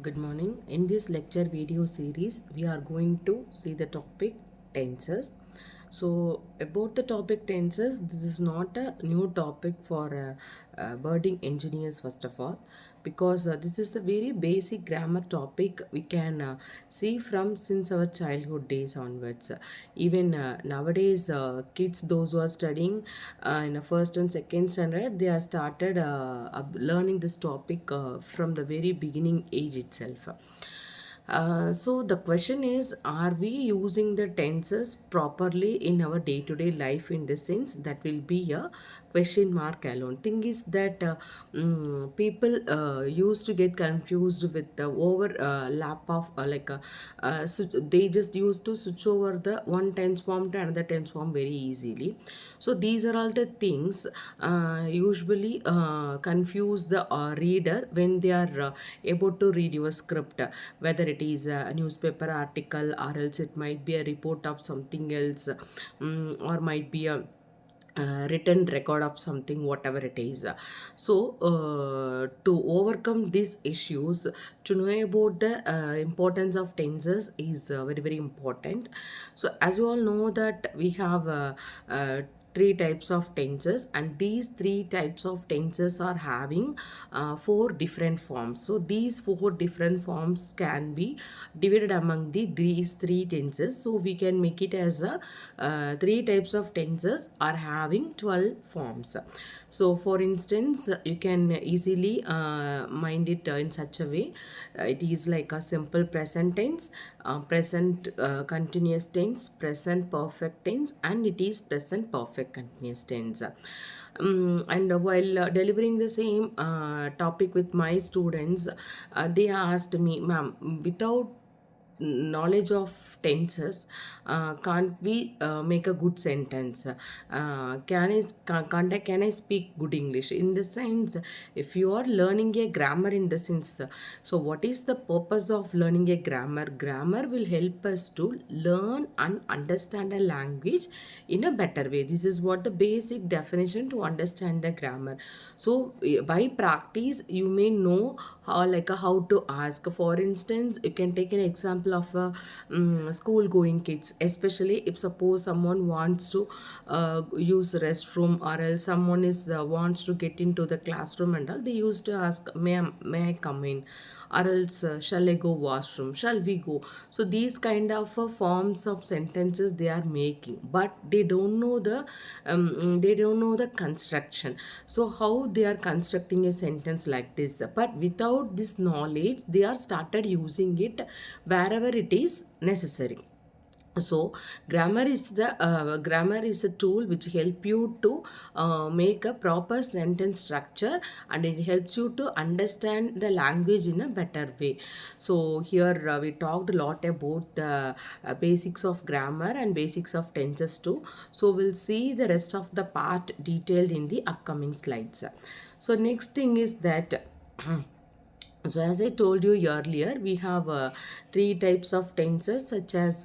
Good morning. In this lecture video series, we are going to see the topic tenses. So, about the topic tenses, this is not a new topic for birding engineers, first of all, because this is the very basic grammar topic we can see from since our childhood days onwards. Even nowadays, kids, those who are studying in the first and second standard, they are started learning this topic from the very beginning age itself. So the question is, are we using the tenses properly in our day-to-day life? In the sense that will be a question mark alone. Thing is that people used to get confused with the overlap of they just used to switch over the one tense form to another tense form very easily. So these are all the things usually confuse the reader when they are about to read your script, whether it is a newspaper article or else it might be a report of something else, or might be a written record of something, whatever it is. So to overcome these issues, to know about the importance of tenses is very very important. So as you all know that we have three types of tenses, and these three types of tenses are having four different forms. So these four different forms can be divided among these three tenses. So we can make it as a three types of tenses are having 12 forms. So for instance, you can easily mind it in such a way. It is like a simple present tense, present continuous tense, present perfect tense, and it is present perfect continuous tense. And while delivering the same topic with my students, they asked me, ma'am, without knowledge of tenses, can't we make a good sentence? Can I speak good English? In the sense, if you are learning a grammar in the sense, so what is the purpose of learning a grammar? Grammar will help us to learn and understand a language in a better way. This is what the basic definition to understand the grammar. So by practice, you may know how to ask. For instance, you can take an example of a school going kids, especially if suppose someone wants to use restroom, or else someone is wants to get into the classroom and all, they used to ask, may I come in, or else shall I go washroom, shall we go. So these kind of forms of sentences they are making, but they don't know the construction. So how they are constructing a sentence like this, but without this knowledge they are started using it wherever it is necessary. So grammar is a tool which help you to make a proper sentence structure, and it helps you to understand the language in a better way. So here we talked a lot about the basics of grammar and basics of tenses too. So we'll see the rest of the part detailed in the upcoming slides. So next thing is that so as I told you earlier, we have three types of tenses, such as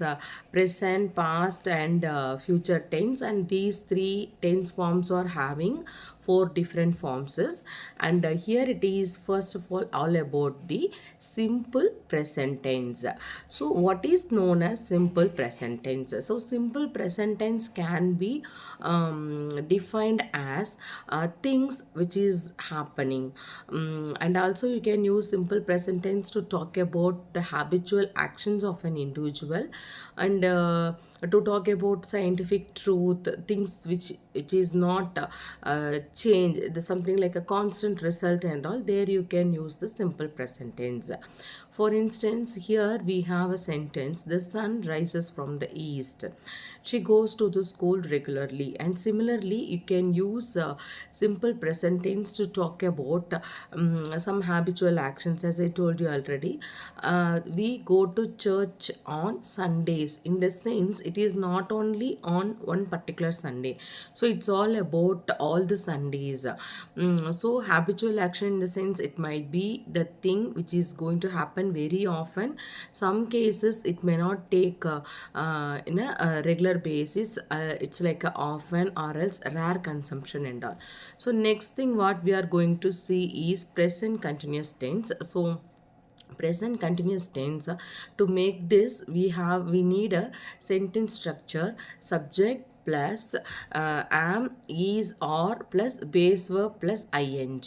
present, past, and future tense, and these three tense forms are having four different forms. And here it is first of all about the simple present tense. So what is known as simple present tense? So simple present tense can be defined as things which is happening, and also you can use simple present tense to talk about the habitual actions of an individual, and to talk about scientific truth, things which it is not change, something like a constant result and all, there you can use the simple present tense. For instance, here we have a sentence, the sun rises from the east, she goes to the school regularly. And similarly, you can use simple present tense to talk about some habitual actions. As I told you already, we go to church on Sundays. In the sense, it is not only on one particular Sunday, so it's all about all the Sundays. So habitual action in the sense, it might be the thing which is going to happen very often. Some cases it may not take in a regular basis. It's like a often or else rare consumption and all. So next thing what we are going to see is present continuous tense. So present continuous tense. To make this, we need a sentence structure: subject plus am, is, or plus base verb plus ing.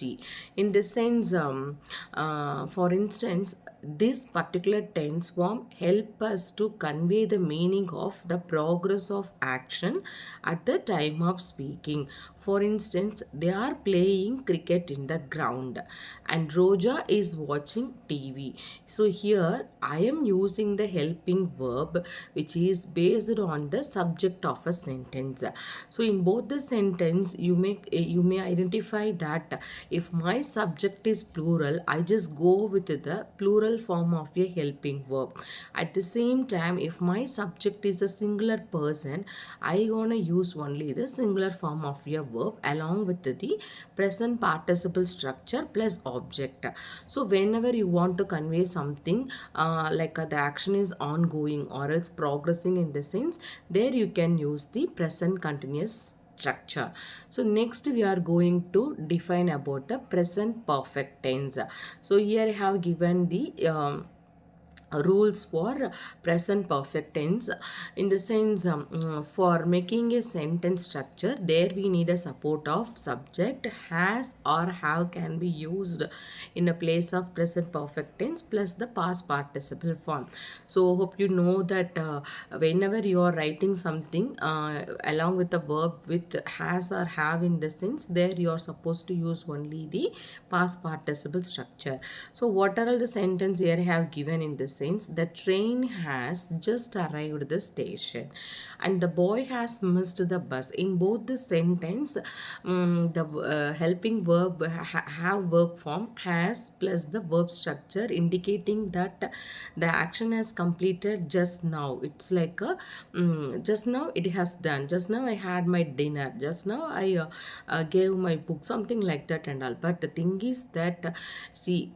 In this sense, for instance, this particular tense form help us to convey the meaning of the progress of action at the time of speaking. For instance, they are playing cricket in the ground and Roja is watching TV. So here I am using the helping verb which is based on the subject of a sentence. So in both the sentence you may identify that if my subject is plural, I just go with the plural form of a helping verb. At the same time, if my subject is a singular person, I gonna use only the singular form of a verb along with the present participle structure plus object. So whenever you want to convey something the action is ongoing or else progressing in the sense, there you can use the present continuous structure. So next we are going to define about the present perfect tense. So here I have given the rules for present perfect tense. In the sense, for making a sentence structure, there we need a support of subject. Has or have can be used in a place of present perfect tense plus the past participle form. So hope you know that whenever you are writing something along with the verb with has or have in the sense, there you are supposed to use only the past participle structure. So what are all the sentence here I have given in this sense? The train has just arrived at the station and the boy has missed the bus. In both the sentence, the helping verb have verb form has plus the verb structure indicating that the action has completed just now. It's like a just now it has done, just now I had my dinner, just now I gave my book, something like that and all. But the thing is that see,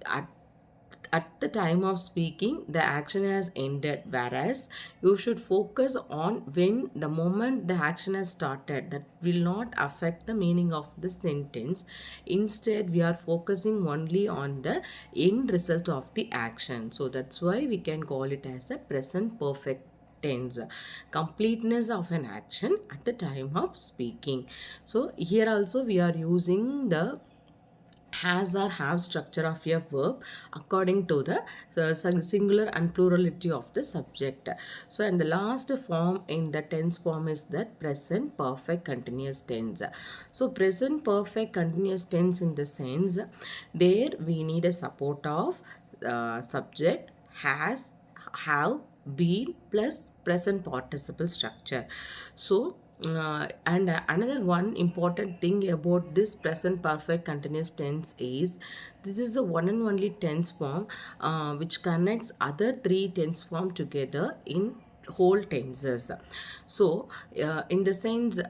at the time of speaking the action has ended, whereas you should focus on when the moment the action has started. That will not affect the meaning of the sentence. Instead we are focusing only on the end result of the action. So that's why we can call it as a present perfect tense, completeness of an action at the time of speaking. So here also we are using the has or have structure of a verb according to the singular and plurality of the subject. So and the last form in the tense form is that present perfect continuous tense. So present perfect continuous tense in the sense, there we need a support of subject, has, have, been plus present participle structure. So and another one important thing about this present perfect continuous tense is this is the one and only tense form which connects other three tense form together in whole tenses. So in the sense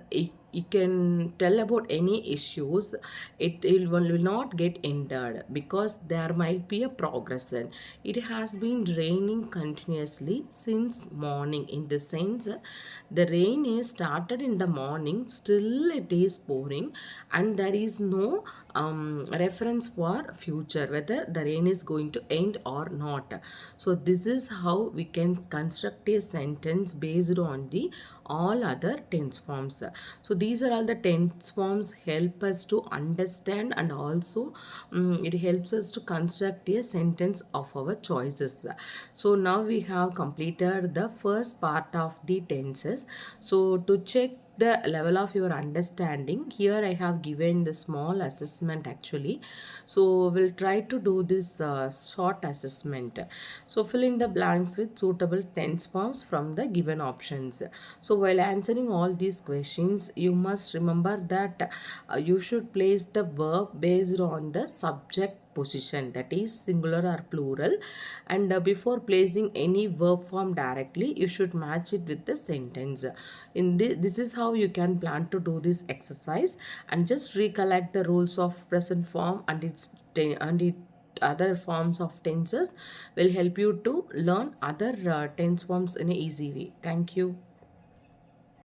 you can tell about any issues, will not get ended because there might be a progression. It has been raining continuously since morning. In the sense, the rain is started in the morning, still it is pouring and there is no reference for future whether the rain is going to end or not. So this is how we can construct a sentence based on the all other tense forms. So these are all the tense forms help us to understand and also it helps us to construct a sentence of our choices. So now we have completed the first part of the tenses. So to check the level of your understanding, here I have given the small assessment actually. So we'll try to do this short assessment. So fill in the blanks with suitable tense forms from the given options. So while answering all these questions, you must remember that you should place the verb based on the subject position, that is singular or plural, and before placing any verb form directly you should match it with the sentence. This is how you can plan to do this exercise, and just recollect the rules of present form and its other forms of tenses will help you to learn other tense forms in an easy way. Thank you.